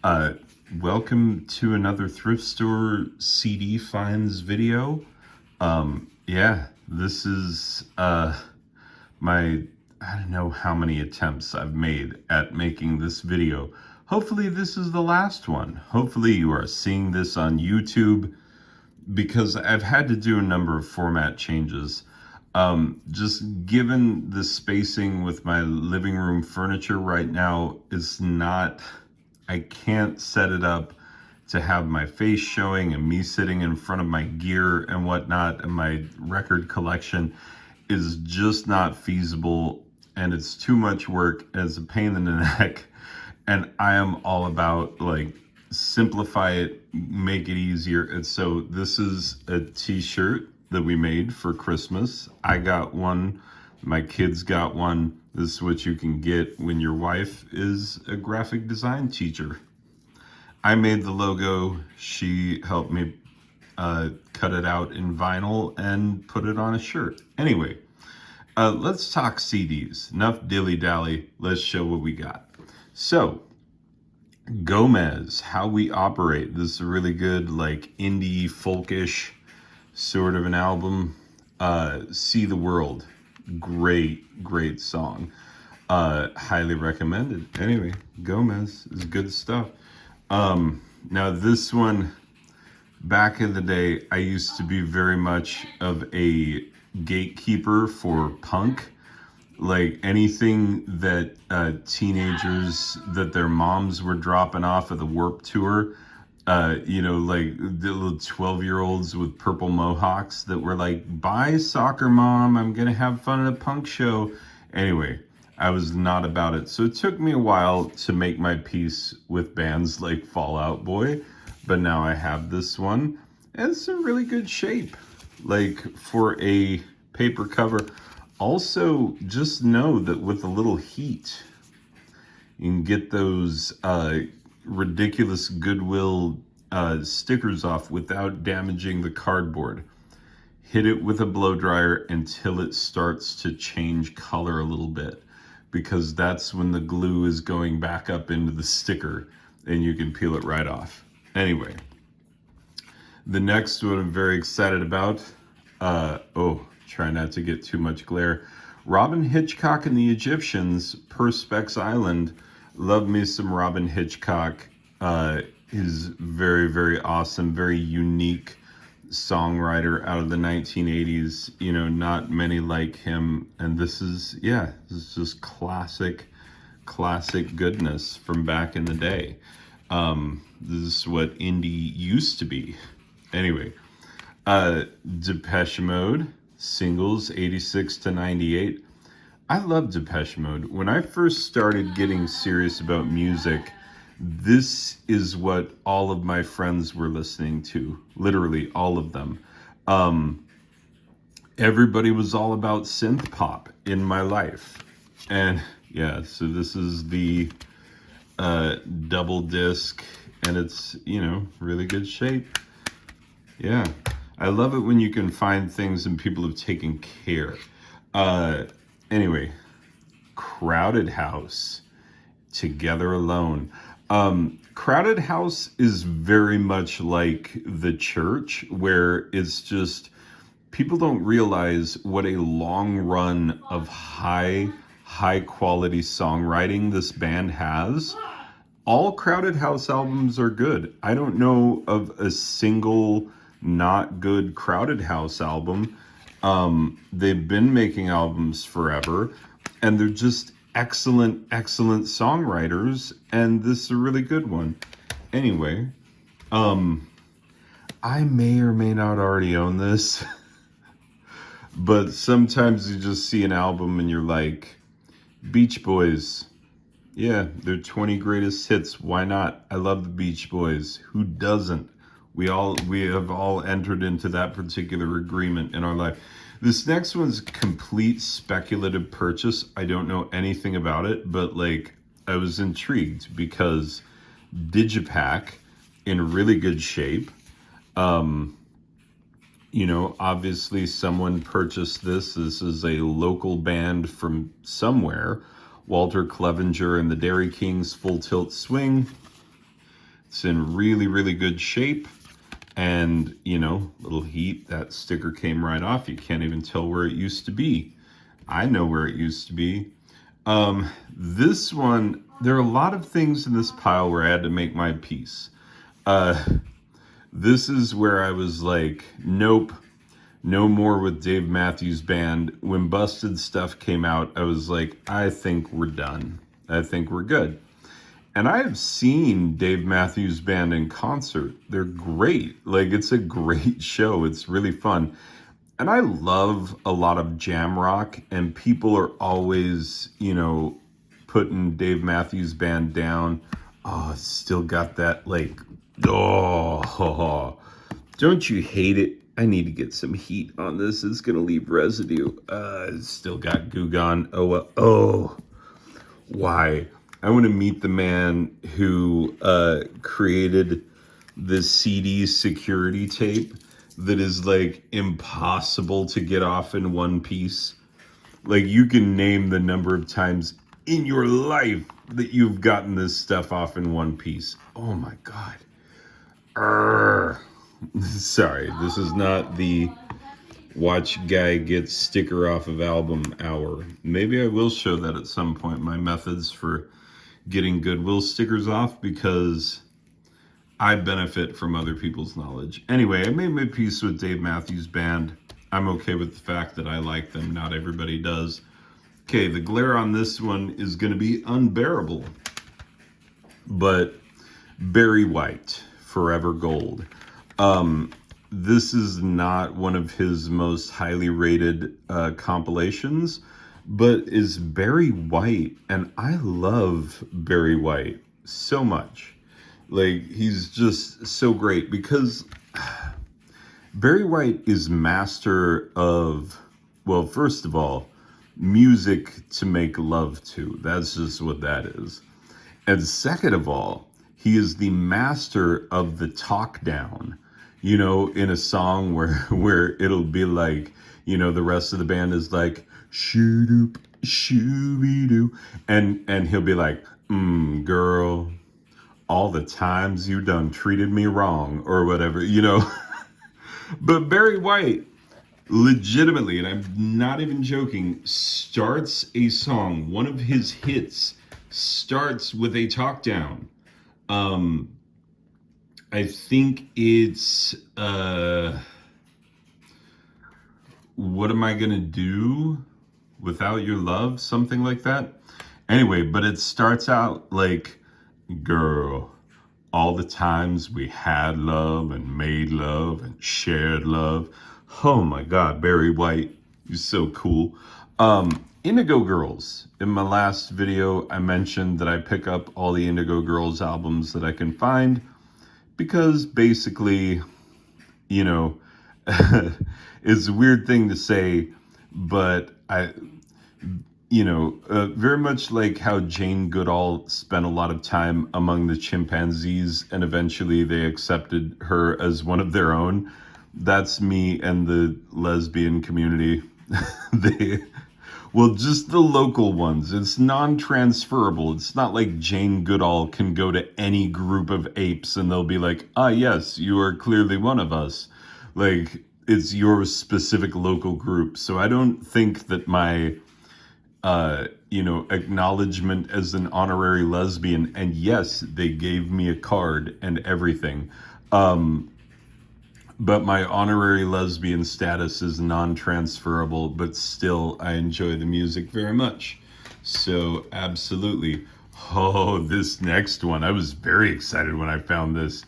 Uh, Welcome to another thrift store CD finds video. Yeah, this is my, I don't know how many attempts I've made at making this video. Hopefully this is the last one. Hopefully you are seeing this on YouTube because I've had to do a number of format changes. Just given the spacing with my living room furniture right now is not, I can't set it up to have my face showing and me sitting in front of my gear and whatnot, and my record collection is just not feasible, and it's too much work and it's a pain in the neck. And I am all about like simplify it, make it easier. And so this is a t-shirt that we made for Christmas. I got one, my kids got one. This is what you can get when your wife is a graphic design teacher. I made the logo. She helped me cut it out in vinyl and put it on a shirt. Anyway, let's talk CDs. Enough dilly-dally. Let's show what we got. So, Gomez, How We Operate. This is a really good, like, indie, folkish sort of an album. See the World. Great song. Highly recommended. Anyway, Gomez is good stuff. Now this one, back in the day, I used to be very much of a gatekeeper for punk. Like anything that teenagers that their moms were dropping off at the Warped Tour, like the little 12-year-olds with purple mohawks that were like, bye soccer mom, I'm gonna have fun at a punk show. Anyway, I was not about it. So it took me a while to make my peace with bands like Fall Out Boy, but now I have this one, and it's in really good shape, like for a paper cover. Also, just know that with a little heat, you can get those ridiculous Goodwill stickers off without damaging the cardboard. Hit it with a blow dryer until it starts to change color a little bit, because that's when the glue is going back up into the sticker and you can peel it right off. Anyway, the next one I'm very excited about. Try not to get too much glare. Robin Hitchcock and the Egyptians, Perspex Island. Love me some Robin Hitchcock. He's very awesome, very unique songwriter out of the 1980s. You know, not many like him. And this is just classic goodness from back in the day. This is what indie used to be. Anyway, Depeche Mode, singles 86 to 98. I love Depeche Mode. When I first started getting serious about music, this is what all of my friends were listening to, literally all of them. Everybody was all about synth pop in my life. And yeah, so this is the double disc, and it's, really good shape. Yeah, I love it when you can find things and people have taken care. Anyway, Crowded House, Together Alone. Crowded House is very much like the church, where it's just, people don't realize what a long run of high quality songwriting this band has. All Crowded House albums are good. I don't know of a single not good Crowded House album. They've been making albums forever, and they're just excellent songwriters, and this is a really good one. Anyway, I may or may not already own this, but sometimes you just see an album and you're like, Beach Boys. Yeah, their 20 greatest hits. Why not? I love the Beach Boys. Who doesn't? We have all entered into that particular agreement in our life. This next one's complete speculative purchase. I don't know anything about it, but like, I was intrigued because Digipack, in really good shape. Obviously someone purchased this. This is a local band from somewhere. Walter Clevenger and the Dairy Kings, Full Tilt Swing. It's in really, really good shape. And, you know, little heat, that sticker came right off. You can't even tell where it used to be. I know where it used to be. This one, there are a lot of things in this pile where I had to make my peace. This is where I was like, nope, no more with Dave Matthews Band. When Busted Stuff came out, I was like, I think we're done. I think we're good. And I have seen Dave Matthews Band in concert. They're great. Like, it's a great show. It's really fun. And I love a lot of jam rock, and people are always, you know, putting Dave Matthews Band down. Oh, it's still got that, like, oh, don't you hate it? I need to get some heat on this. It's going to leave residue. It's still got Goo Gone. Oh, why? I want to meet the man who created this CD security tape that is like impossible to get off in one piece. Like, you can name the number of times in your life that you've gotten this stuff off in one piece. Oh my God. Sorry, this is not the watch guy gets sticker off of album hour. Maybe I will show that at some point, my methods for getting Goodwill stickers off, because I benefit from other people's knowledge. Anyway, I made my peace with Dave Matthews Band. I'm okay with the fact that I like them. Not everybody does. Okay, the glare on this one is going to be unbearable. But Barry White, Forever Gold. This is not one of his most highly rated compilations, but is Barry White, and I love Barry White so much. Like, he's just so great, because Barry White is master of, well, first of all, music to make love to. That's just what that is. And second of all, he is the master of the talk down. You know, in a song where it'll be like, you know, the rest of the band is like, shoo-doop, shoo-be-doo. And he'll be like, girl, all the times you done treated me wrong, or whatever, you know. But Barry White, legitimately, and I'm not even joking, starts a song, one of his hits starts with a talk down. I think it's, what am I gonna do without your love? Something like that. Anyway, but it starts out like, girl, all the times we had love and made love and shared love. Oh my God, Barry White, you're so cool. Indigo Girls. In my last video, I mentioned that I pick up all the Indigo Girls albums that I can find, because basically, you know, it's a weird thing to say, but very much like how Jane Goodall spent a lot of time among the chimpanzees and eventually they accepted her as one of their own. That's me and the lesbian community. Well, just the local ones. It's non-transferable. It's not like Jane Goodall can go to any group of apes and they'll be like, ah, yes, you are clearly one of us. Like, it's your specific local group. So I don't think that my, acknowledgement as an honorary lesbian, and yes, they gave me a card and everything. But my honorary lesbian status is non-transferable, but still I enjoy the music very much. So absolutely. Oh, this next one, I was very excited when I found this.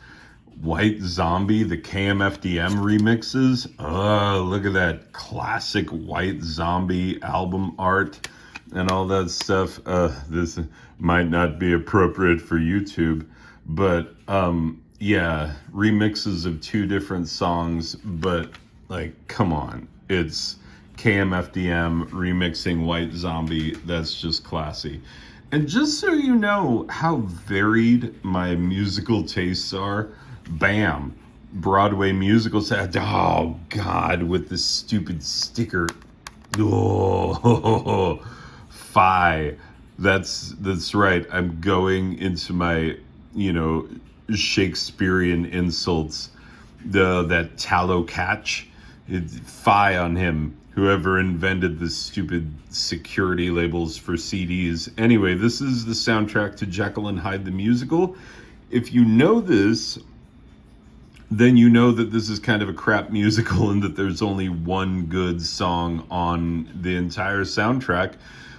White Zombie, the KMFDM remixes. Oh, look at that classic White Zombie album art and all that stuff. This might not be appropriate for YouTube, but yeah, remixes of two different songs, but like, come on, it's KMFDM remixing White Zombie. That's just classy. And just so you know how varied my musical tastes are, bam, Broadway musicals. Oh God, with this stupid sticker. Oh, That's right. I'm going into my, Shakespearean insults. That tallow catch, fie on him, whoever invented the stupid security labels for CDs. Anyway, this is the soundtrack to Jekyll and Hyde the musical. If you know this, then you know that this is kind of a crap musical and that there's only one good song on the entire soundtrack,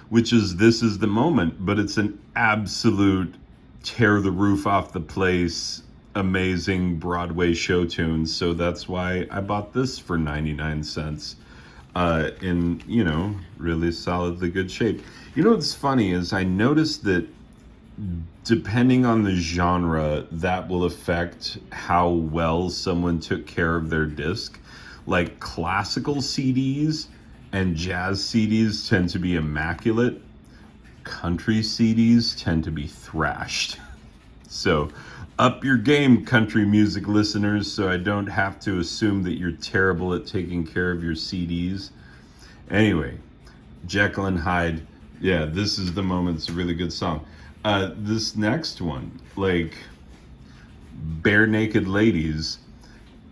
which is This Is the Moment. But it's an absolute tear the roof off the place, amazing Broadway show tune. So that's why I bought this for 99 cents. In, really solidly good shape. What's funny is I noticed that depending on the genre, that will affect how well someone took care of their disc. Like classical CDs and jazz CDs tend to be immaculate. Country CDs tend to be thrashed. So up your game, country music listeners, so I don't have to assume that you're terrible at taking care of your CDs. Anyway, Jekyll and Hyde, yeah, This Is the Moment. It's a really good song. This next one, like Bare Naked Ladies,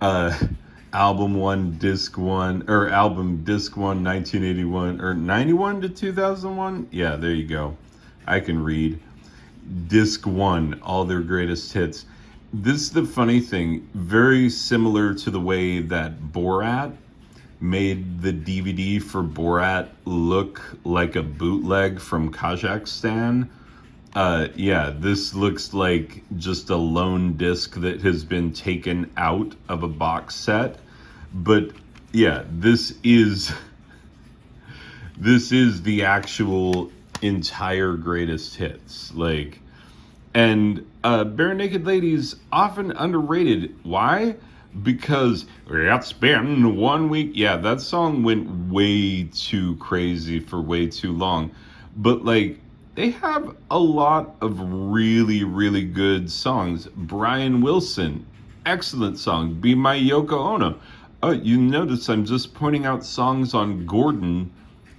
album disc one, 1981, or 91 to 2001. Yeah, there you go. I can read. Disc one, all their greatest hits. This is the funny thing, very similar to the way that Borat made the DVD for Borat look like a bootleg from Kazakhstan. This looks like just a lone disc that has been taken out of a box set. But yeah, this is the actual entire greatest hits. And Bare Naked Ladies, often underrated. Why? Because it's been 1 week. Yeah, that song went way too crazy for way too long. But they have a lot of really, really good songs. Brian Wilson, excellent song. Be My Yoko Ono. Oh, you notice I'm just pointing out songs on Gordon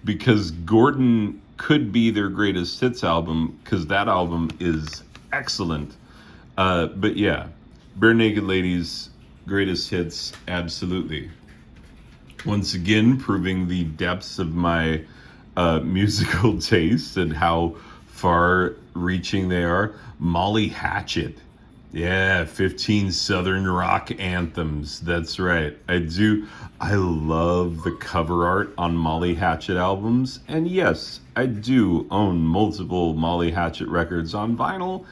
because Gordon could be their greatest hits album because that album is excellent. But yeah, Bare Naked Ladies, greatest hits, absolutely. Once again, proving the depths of my musical taste and how far-reaching they are. Molly Hatchet. Yeah, 15 Southern rock anthems. That's right. I love the cover art on Molly Hatchet albums. And yes, I do own multiple Molly Hatchet records on vinyl.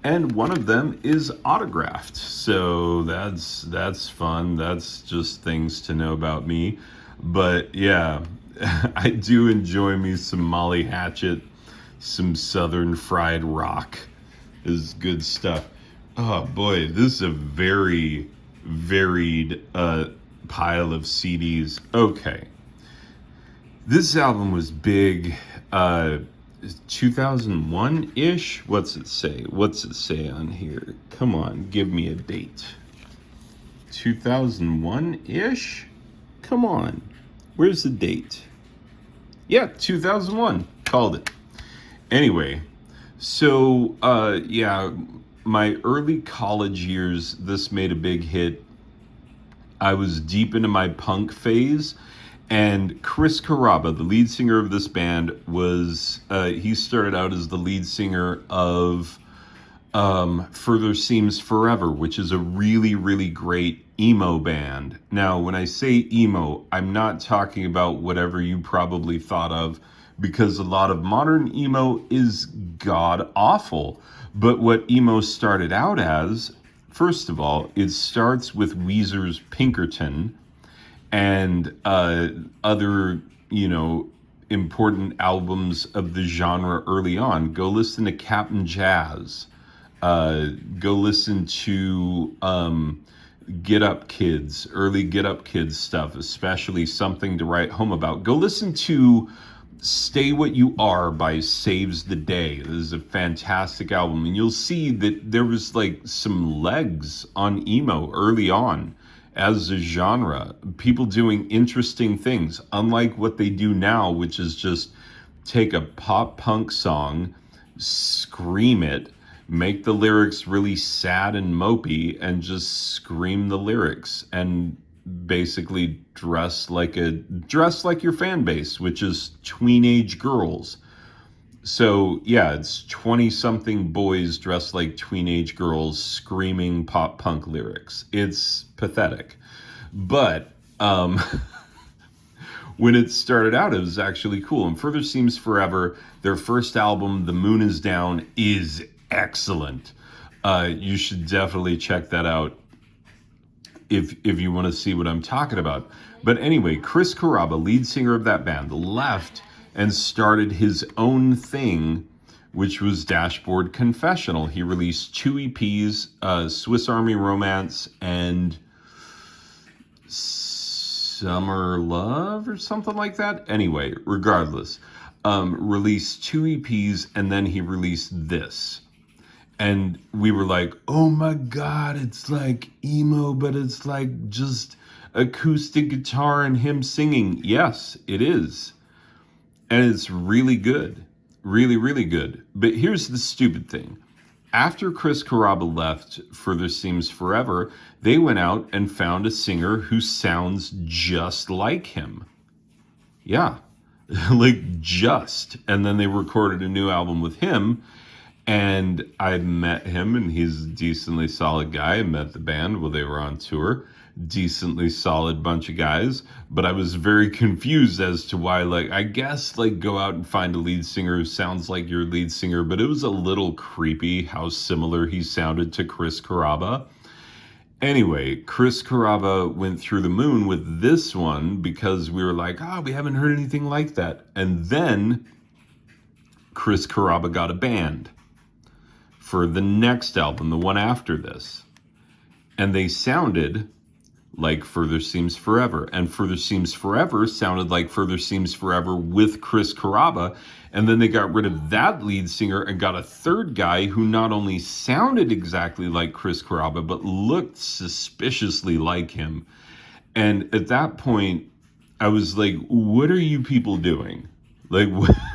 And one of them is autographed. So that's fun. That's just things to know about me. But yeah, I do enjoy me some Molly Hatchet. Some Southern fried rock is good stuff. Oh boy, this is a very varied pile of CDs. Okay. This album was big 2001-ish? What's it say? What's it say on here? Come on, give me a date. 2001-ish? Come on. Where's the date? Yeah, 2001. Called it. Anyway, so my early college years, this made a big hit. I was deep into my punk phase, and Chris Carrabba, the lead singer of this band, he started out as the lead singer of Further Seems Forever, which is a really, really great emo band. Now, when I say emo, I'm not talking about whatever you probably thought of, because a lot of modern emo is god-awful. But what emo started out as, first of all, it starts with Weezer's Pinkerton and other, important albums of the genre early on. Go listen to Captain Jazz. Go listen to Get Up Kids, early Get Up Kids stuff, especially Something to Write Home About. Go listen to Stay What You Are by Saves the Day. This is a fantastic album, and you'll see that there was some legs on emo early on as a genre. People doing interesting things, unlike what they do now, which is just take a pop punk song, scream it, make the lyrics really sad and mopey and just scream the lyrics and basically dress like your fan base, which is tweenage girls. So yeah, it's 20 something boys dressed like teenage girls screaming pop punk lyrics. It's pathetic. But when it started out, it was actually cool. And Further Seems Forever, their first album, The Moon Is Down, is excellent. You should definitely check that out if you want to see what I'm talking about. But anyway, Chris Carrabba, lead singer of that band, left and started his own thing, which was Dashboard Confessional. He released 2 EPs, Swiss Army Romance and Summer Love or something like that. Anyway, regardless, released 2 EPs, and then he released this. And we were like, oh my God, it's like emo, but it's like just acoustic guitar and him singing. Yes, it is. And it's really good. Really, really good. But here's the stupid thing. After Chris Carrabba left Further Seems Forever, they went out and found a singer who sounds just like him. Yeah, like just. And then they recorded a new album with him. And I met him, and he's a decently solid guy. I met the band while they were on tour. Decently solid bunch of guys. But I was very confused as to why, like, I guess, like, go out and find a lead singer who sounds like your lead singer. But it was a little creepy how similar he sounded to Chris Carrabba. Anyway, Chris Carrabba went through the moon with this one because we were like, we haven't heard anything like that. And then Chris Carrabba got a band for the next album, the one after this. And they sounded like Further Seems Forever. And Further Seems Forever sounded like Further Seems Forever with Chris Carrabba. And then they got rid of that lead singer and got a third guy who not only sounded exactly like Chris Carrabba, but looked suspiciously like him. And at that point, I was like, what are you people doing? Like,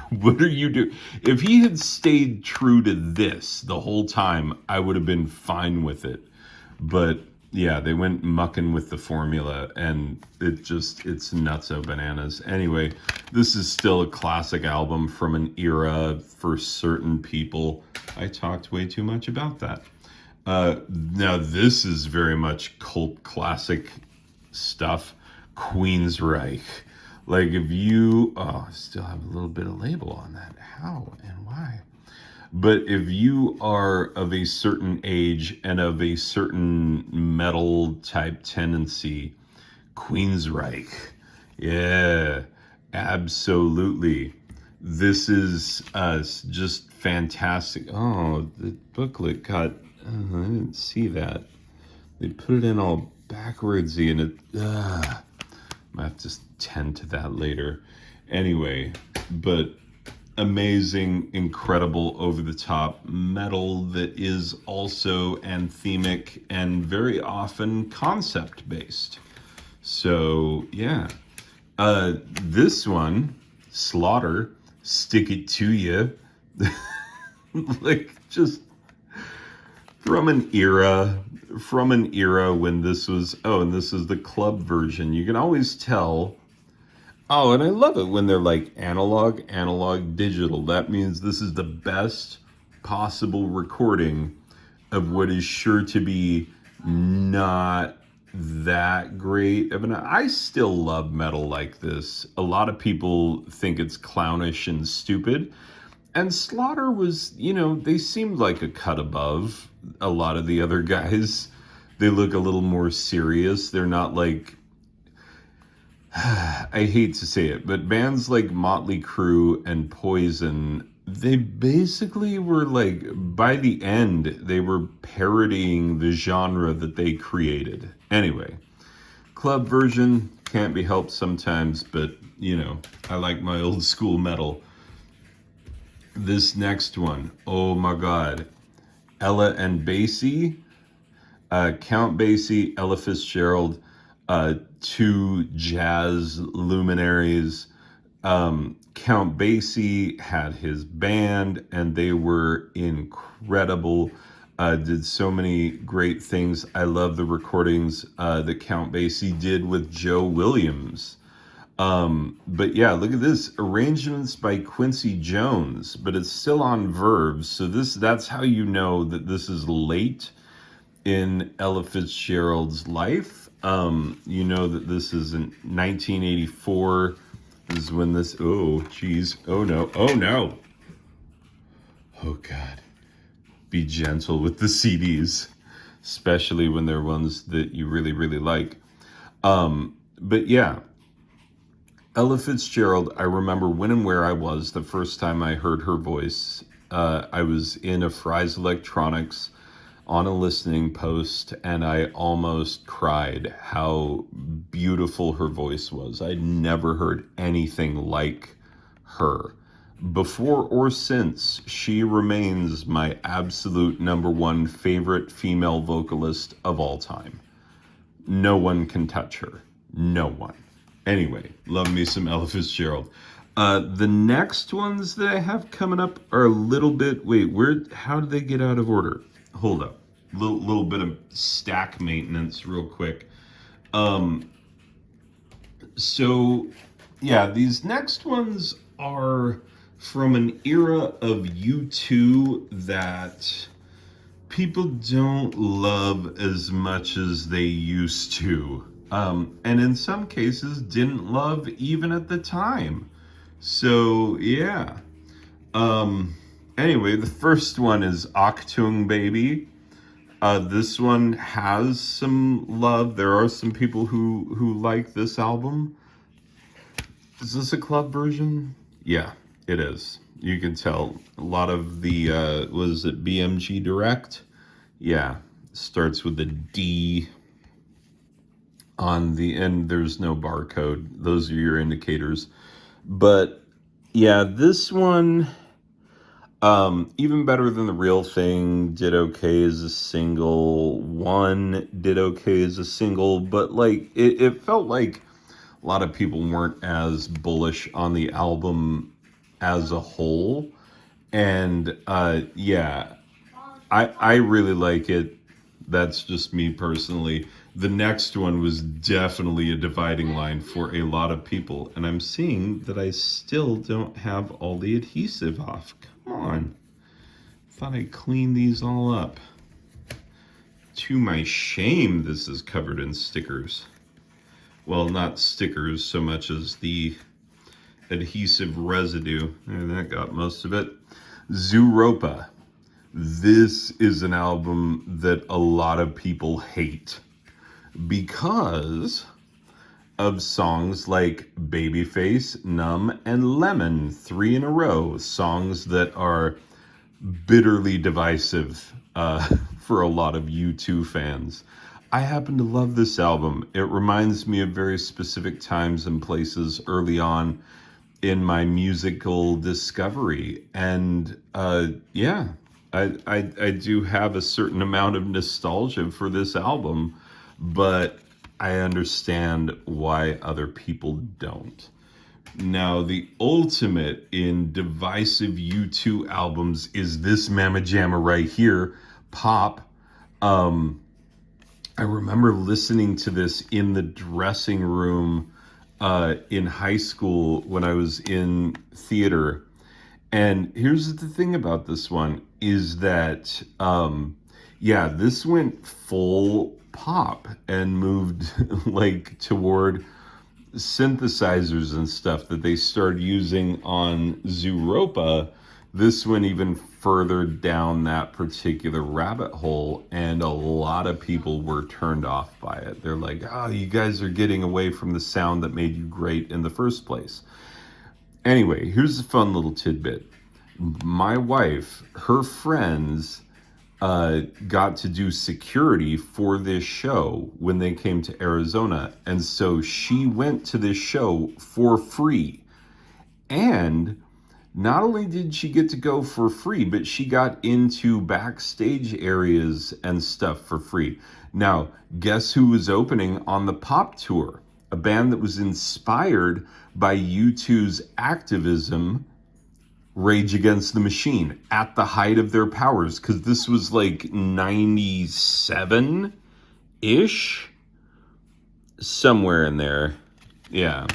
what are you doing? If he had stayed true to this the whole time, I would have been fine with it. But yeah, they went mucking with the formula, and it's nutso bananas. Anyway, this is still a classic album from an era for certain people. I talked way too much about that. Now, this is very much cult classic stuff. Queensryche. Like, if you, I still have a little bit of label on that. How and why? But if you are of a certain age and of a certain metal type tendency, Queensryche. Yeah, absolutely. This is just fantastic. Oh, the booklet got, I didn't see that. They put it in all backwardsy, and it, I have to tend to that later. Anyway, but amazing, incredible, over-the-top metal that is also anthemic and very often concept-based. So, yeah. This one, Slaughter, Stick It To You. Like, just from an era when this was, and this is the club version. You can always tell. Oh, and I love it when they're like analog, digital. That means this is the best possible recording of what is sure to be not that great of an. I still love metal like this. A lot of people think it's clownish and stupid. And Slaughter was, they seemed like a cut above a lot of the other guys. They look a little more serious. They're not like, I hate to say it, but bands like Motley Crue and Poison, they basically were like, by the end, they were parodying the genre that they created. Anyway, club version can't be helped sometimes, but, I like my old school metal. This next one, oh my God, Ella and Basie, Count Basie, Ella Fitzgerald, 2 jazz luminaries. Count Basie had his band, and they were incredible. Did so many great things. I love the recordings that Count Basie did with Joe Williams. But yeah, look at this. Arrangements by Quincy Jones, but it's still on Verve. So that's how you know that this is late in Ella Fitzgerald's life. You know that this is in 1984. This is when this, oh, geez. Oh, no. Oh, no. Oh, God. Be gentle with the CDs, especially when they're ones that you really, really like. But yeah, Ella Fitzgerald, I remember when and where I was the first time I heard her voice. I was in a Fry's Electronics on a listening post, and I almost cried how beautiful her voice was. I'd never heard anything like her. Before or since, she remains my absolute number one favorite female vocalist of all time. No one can touch her. No one. Anyway, love me some Ella Fitzgerald. The next ones that I have coming up are a little bit, wait, how did they get out of order? Hold up. Little bit of stack maintenance real quick. So yeah, these next ones are from an era of U2 that people don't love as much as they used to. And in some cases didn't love even at the time. So yeah. Anyway, the first one is Achtung Baby. This one has some love. There are some people who like this album. Is this a club version? Yeah, it is. You can tell a lot of the, was it BMG Direct? Yeah, starts with a D on the end. There's no barcode. Those are your indicators. But yeah, this one, even better than The Real Thing, did okay as a single. One did okay as a single, but like it felt like a lot of people weren't as bullish on the album as a whole. And yeah, I really like it. That's just me personally. The next one was definitely a dividing line for a lot of people. And I'm seeing that I still don't have all the adhesive off. Come on. Thought I'd clean these all up. To my shame, this is covered in stickers. Well, not stickers so much as the adhesive residue. And that got most of it. Zooropa. This is an album that a lot of people hate because of songs like Babyface, Numb, and Lemon, 3 in a row. Songs that are bitterly divisive for a lot of U2 fans. I happen to love this album. It reminds me of very specific times and places early on in my musical discovery. And yeah, I do have a certain amount of nostalgia for this album, but I understand why other people don't. Now, the ultimate in divisive U2 albums is this Mamma Jamma right here, Pop. I remember listening to this in the dressing room in high school when I was in theater. And here's the thing about this one is that, yeah, this went full pop and moved like toward synthesizers and stuff that they started using on Zooropa. This went even further down that particular rabbit hole, and a lot of people were turned off by it. They're like, oh, you guys are getting away from the sound that made you great in the first place. Anyway, here's a fun little tidbit. My wife, her friends got to do security for this show when they came to Arizona. And so she went to this show for free. And not only did she get to go for free, but she got into backstage areas and stuff for free. Now, guess who was opening on the Pop tour? a band that was inspired by U2's activism, Rage Against the Machine, at the height of their powers, because this was like 97-ish, somewhere in there. Yeah,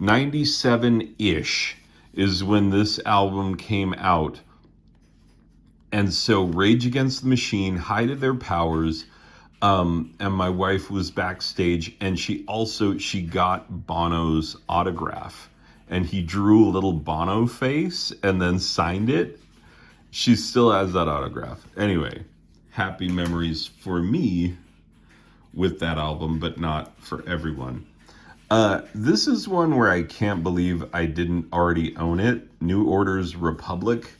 97-ish is when this album came out. And so Rage Against the Machine, height of their powers, and my wife was backstage, and she got Bono's autograph, and he drew a little Bono face and then signed it. She still has that autograph. Anyway, happy memories for me with that album, but not for everyone. This is one where I can't believe I didn't already own it. New Order's Republic.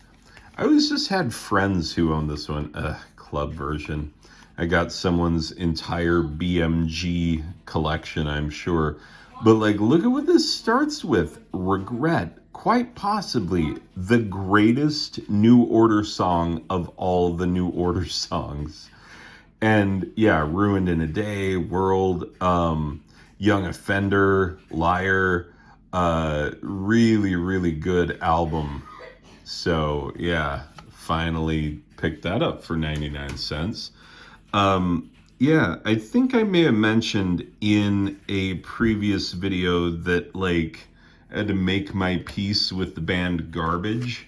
I always just had friends who owned this one. Club version. I got someone's entire BMG collection, I'm sure. But like, look at what this starts with. Regret. Quite possibly the greatest New Order song of all the New Order songs. And yeah, Ruined in a Day, World, Young Offender, Liar. Really, really good album. So yeah, finally picked that up for 99 cents. Yeah, I think I may have mentioned in a previous video that like I had to make my peace with the band Garbage,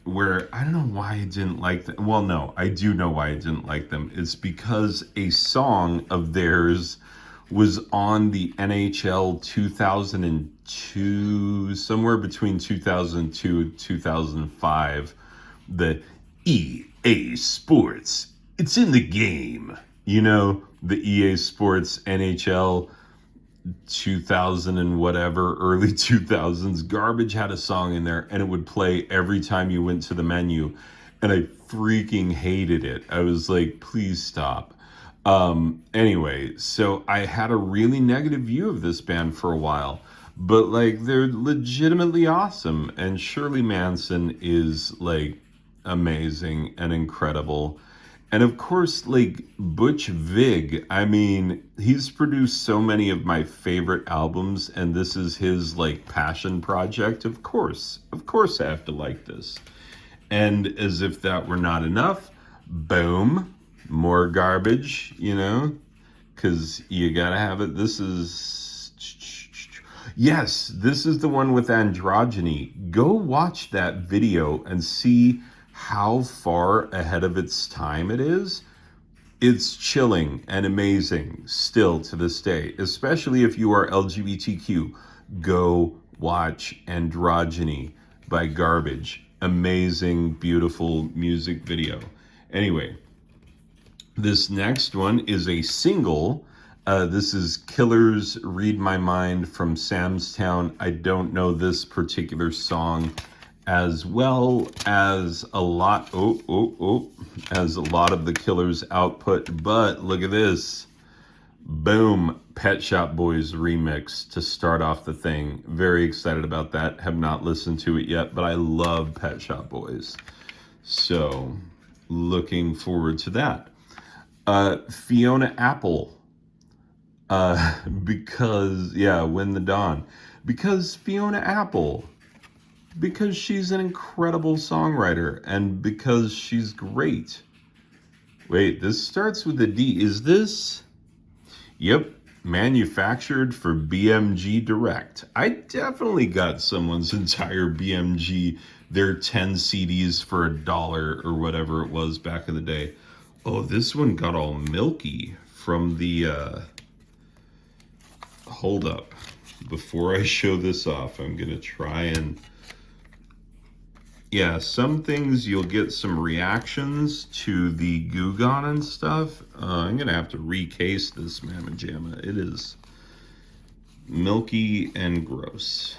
where I don't know why I didn't like them. Well, no, I do know why I didn't like them. It's because a song of theirs was on the NHL 2002, somewhere between 2002 and 2005, the EA Sports, it's in the game. You know, the EA Sports NHL 2000 and whatever, early 2000s. Garbage had a song in there, and it would play every time you went to the menu, and I freaking hated it. I was like, please stop. Anyway, so I had a really negative view of this band for a while, but like they're legitimately awesome, and Shirley Manson is like amazing and incredible. And of course, like Butch Vig, I mean, he's produced so many of my favorite albums, and this is his like passion project. Of course I have to like this. And as if that were not enough, boom, more Garbage, you know, because you gotta have it. This is, yes, this is the one with Androgyny. Go watch that video and see how far ahead of its time it is. It's chilling and amazing still to this day, especially if you are LGBTQ. Go watch Androgyny by Garbage. Amazing, beautiful music video. Anyway, this next one is a single. This is Killer's Read My Mind from Sam's Town. I don't know this particular song as well as a lot as a lot of the Killers output, but look at this. Boom, Pet Shop Boys remix to start off the thing. Very excited about that. Have not listened to it yet, but I love Pet Shop Boys. So, looking forward to that. Fiona Apple. Because, yeah, Win the Dawn. Because Fiona Apple. Because she's an incredible songwriter, and because she's great. Wait, this starts with a D. Is this? Yep, manufactured for BMG Direct. I definitely got someone's entire BMG, their 10 CDs for $1 or whatever it was back in the day. Oh, this one got all milky from the, hold up. Before I show this off, I'm gonna try and, yeah, some things you'll get some reactions to the Goo Gone and stuff. I'm gonna have to recase this Mamma Jamma. It is milky and gross.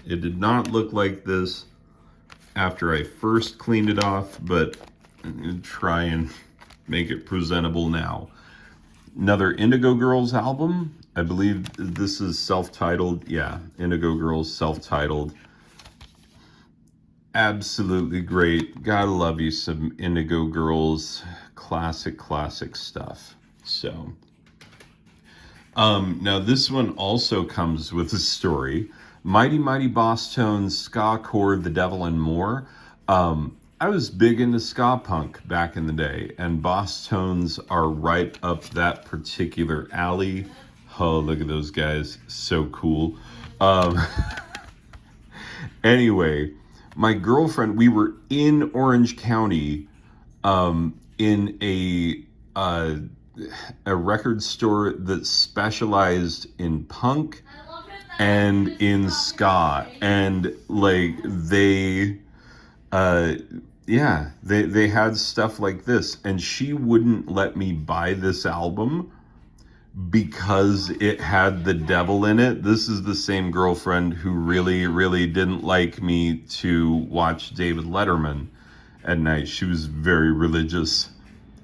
It did not look like this after I first cleaned it off, but I'm gonna try and make it presentable now. Another Indigo Girls album. I believe this is self-titled. Yeah, Indigo Girls, self-titled. Absolutely great. Gotta love you some Indigo Girls. Classic stuff. So, Now this one also comes with a story. Mighty Mighty Boss Tones, Ska Core, The Devil and More. I was big into ska punk back in the day, and Boss Tones are right up that particular alley. Oh, look at those guys. So cool. Um, anyway, my girlfriend, we were in Orange County in uh, a record store that specialized in punk and in ska, and like uh they had stuff like this, and she wouldn't let me buy this album because it had the devil in it. This is the same girlfriend who really didn't like me to watch David Letterman at night. She was very religious,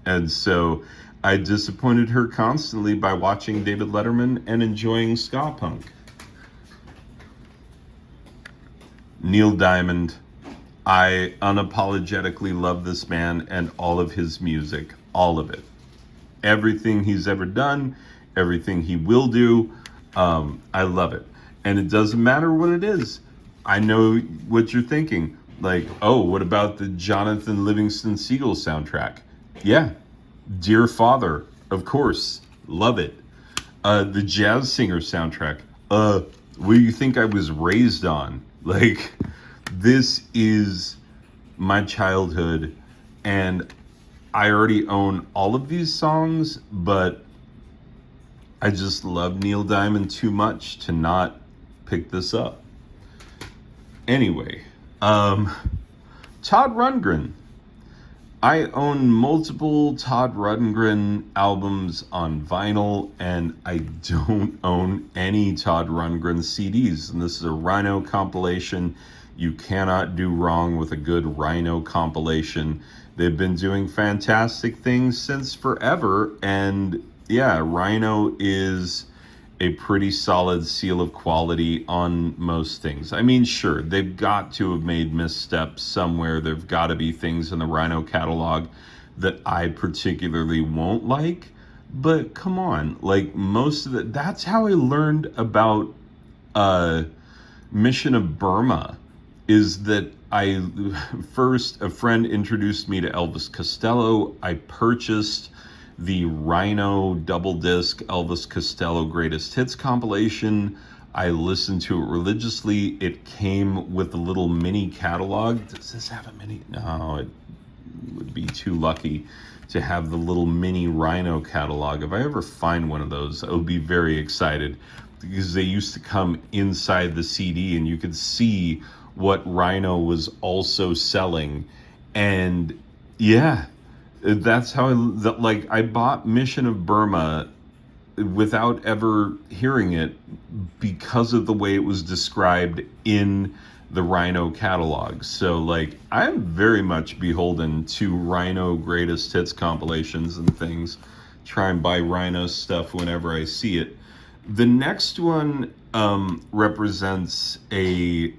and so I disappointed her constantly by watching David Letterman and enjoying ska punk. Neil Diamond. I unapologetically love this man and all of his music, all of it. Everything he's ever done, everything he will do, I love it. And it doesn't matter what it is. I know what you're thinking. Like, oh, what about the Jonathan Livingston Seagull soundtrack? Yeah, Dear Father, of course, love it. The Jazz Singer soundtrack. What do you think I was raised on? Like, this is my childhood, and I already own all of these songs, but I just love Neil Diamond too much to not pick this up. Anyway, Todd Rundgren. I own multiple Todd Rundgren albums on vinyl, and I don't own any Todd Rundgren CDs. And this is a Rhino compilation. You cannot do wrong with a good Rhino compilation. They've been doing fantastic things since forever. And yeah, Rhino is a pretty solid seal of quality on most things. I mean, sure, they've got to have made missteps somewhere. There've got to be things in the Rhino catalog that I particularly won't like. But come on, like most of it, that's how I learned about Mission of Burma, is that first, a friend introduced me to Elvis Costello. I purchased the Rhino double disc Elvis Costello Greatest Hits compilation. I listened to it religiously. It came with a little mini catalog. Does this have a mini? No, it would be too lucky to have the little mini Rhino catalog. If I ever find one of those, I would be very excited, because they used to come inside the CD and you could see what Rhino was also selling. And yeah, that's how I bought Mission of Burma without ever hearing it, because of the way it was described in the Rhino catalog. So like, I'm very much beholden to Rhino greatest hits compilations and things. Try and buy Rhino stuff whenever I see it. The next one represents a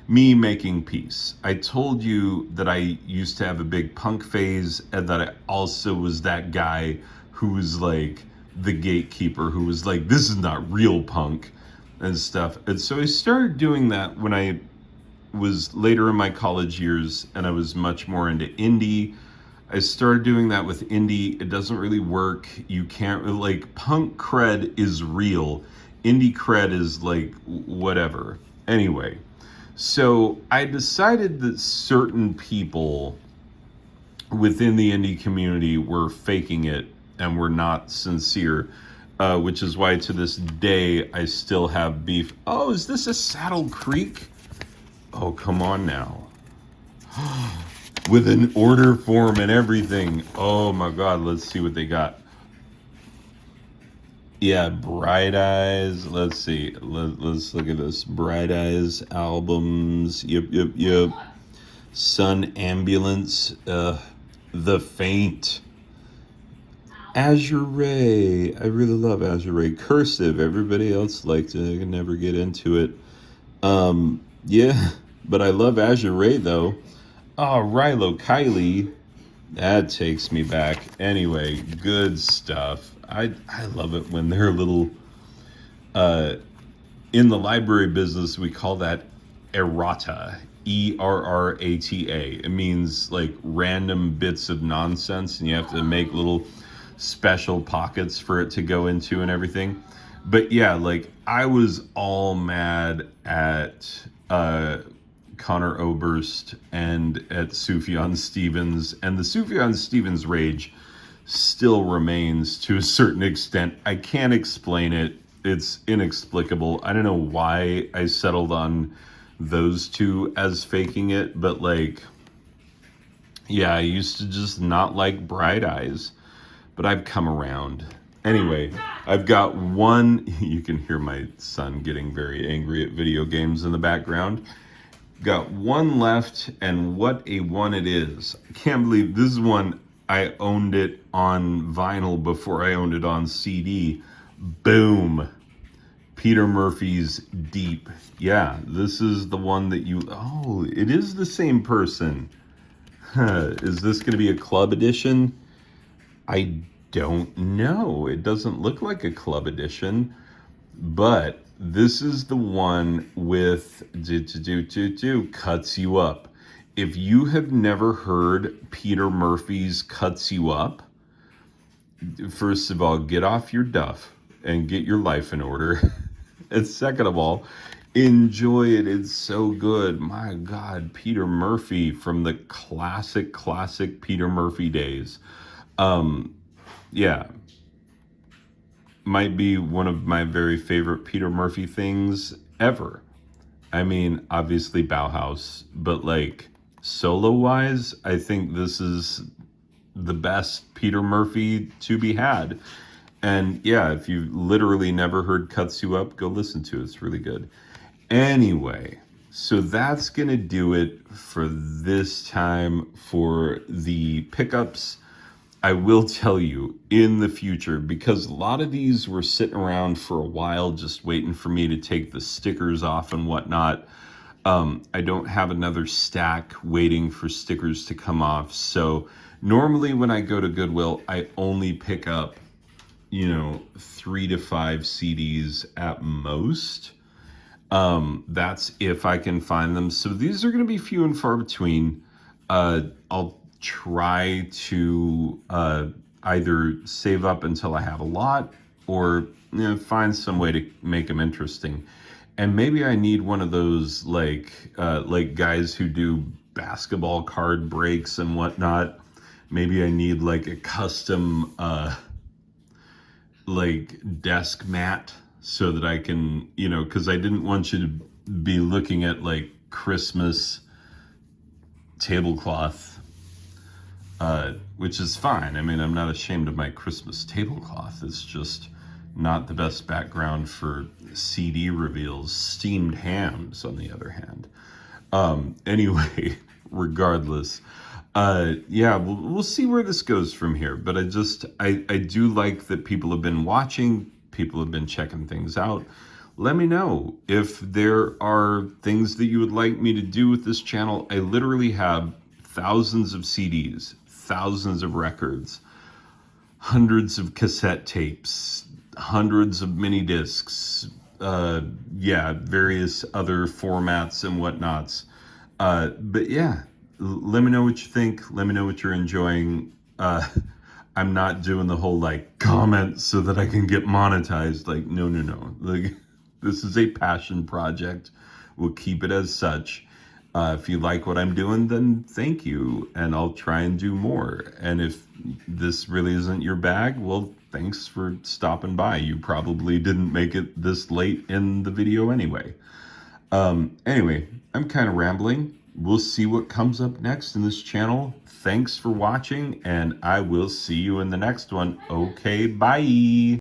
me making peace. I told you that I used to have a big punk phase, and that I also was that guy who was like the gatekeeper, who was like, this is not real punk and stuff. And so I started doing that when I was later in my college years, and I was much more into indie. I started doing that with indie. It doesn't really work. You can't, like, punk cred is real. Indie cred is like whatever. Anyway, so I decided that certain people within the indie community were faking it and were not sincere, which is why to this day I still have beef. Oh, is this a Saddle Creek? Oh, come on now. With an order form and everything. Oh my God, let's see what they got. Yeah, Bright Eyes. Let's see. Let's look at this. Bright Eyes albums. Yep. Sun Ambulance. The Faint. Azure Ray. I really love Azure Ray. Cursive. Everybody else liked it. I can never get into it. Yeah, but I love Azure Ray though. Oh, Rilo Kiley. That takes me back. Anyway, good stuff. I love it when they're little, uh, in the library business, we call that errata. ERRATA. It means like random bits of nonsense, and you have to make little special pockets for it to go into and everything. But yeah, like I was all mad at Connor Oberst and at Sufjan Stevens, and the Sufjan Stevens rage still remains to a certain extent. I can't explain it. It's inexplicable. I don't know why I settled on those two as faking it, but like, yeah, I used to just not like Bright Eyes, but I've come around. Anyway, I've got one. You can hear my son getting very angry at video games in the background. Got one left, and what a one it is. I can't believe this is one. I owned it on vinyl before I owned it on CD. Boom. Peter Murphy's Deep. Yeah, this is the one that you... Oh, it is the same person. Is this going to be a club edition? I don't know. It doesn't look like a club edition, but this is the one with Cuts You Up. If you have never heard Peter Murphy's Cuts You Up, first of all, get off your duff and get your life in order. And second of all, enjoy it. It's so good. My God, Peter Murphy from the classic Peter Murphy days. Yeah, might be one of my very favorite Peter Murphy things ever. I mean, obviously Bauhaus, but like solo-wise, I think this is the best Peter Murphy to be had. And yeah, if you literally never heard Cuts You Up, go listen to it. It's really good. Anyway, so that's going to do it for this time for the pickups. I will tell you in the future, because a lot of these were sitting around for a while just waiting for me to take the stickers off and whatnot. I don't have another stack waiting for stickers to come off. So normally when I go to Goodwill, I only pick up, 3 to 5 CDs at most. That's if I can find them. So these are going to be few and far between. I'll try to either save up until I have a lot, or find some way to make them interesting. And maybe I need one of those like guys who do basketball card breaks and whatnot. Maybe I need like a custom like desk mat so that I can, because I didn't want you to be looking at like Christmas tablecloth, which is fine. I mean, I'm not ashamed of my Christmas tablecloth. It's just not the best background for CD reveals. Steamed hams, on the other hand. Anyway, regardless, yeah, we'll see where this goes from here. But I do like that people have been watching, people have been checking things out. Let me know if there are things that you would like me to do with this channel. I literally have thousands of CDs, thousands of records, hundreds of cassette tapes, hundreds of mini discs, yeah, various other formats and whatnots. But yeah, let me know what you think. Let me know what you're enjoying. I'm not doing the whole like comment so that I can get monetized. Like, no. Like, this is a passion project. We'll keep it as such. If you like what I'm doing, then thank you, and I'll try and do more. And if this really isn't your bag, well, thanks for stopping by. You probably didn't make it this late in the video anyway. Anyway, I'm kind of rambling. We'll see what comes up next in this channel. Thanks for watching, and I will see you in the next one. Okay, bye.